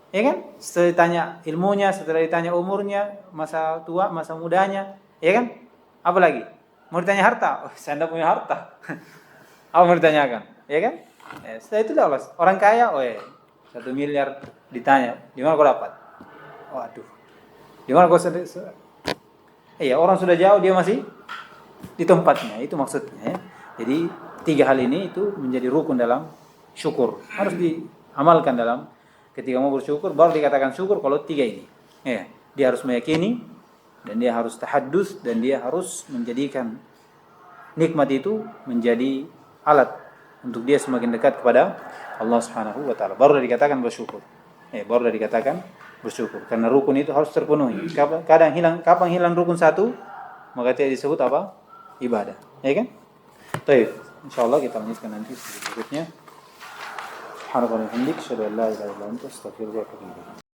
Ya kan? Setelah ditanya ilmunya, setelah ditanya umurnya, masa tua, masa mudanya, ya kan? Apa lagi? Mau ditanya harta? Saya tidak punya harta. Apa mau ditanyakan? Ya kan? Setelah itu lolos. Orang kaya, 1 miliar ditanya, di mana kau dapat? Waduh. Di mana kau orang sudah jauh, dia masih di tempatnya. Itu maksudnya ya. Jadi tiga hal ini itu menjadi rukun dalam syukur. Harus diamalkan dalam ketika mau bersyukur, baru dikatakan syukur kalau tiga ini. Ya, dia harus meyakini, dan dia harus tahaddus, dan dia harus menjadikan nikmat itu menjadi alat untuk dia semakin dekat kepada Allah Subhanahu wa taala. Baru dikatakan bersyukur. Baru dikatakan bersyukur. Karena rukun itu harus terpenuhi. Kapan hilang rukun satu, maka tidak disebut apa? Ibadah. Ya kan? Baik. Insyaallah kita lanjutkan nanti berikutnya. Subhanallah wa bihamdihi, asyhadu an la ilaha illa anta, astaghfiruka wa atubu ilaik.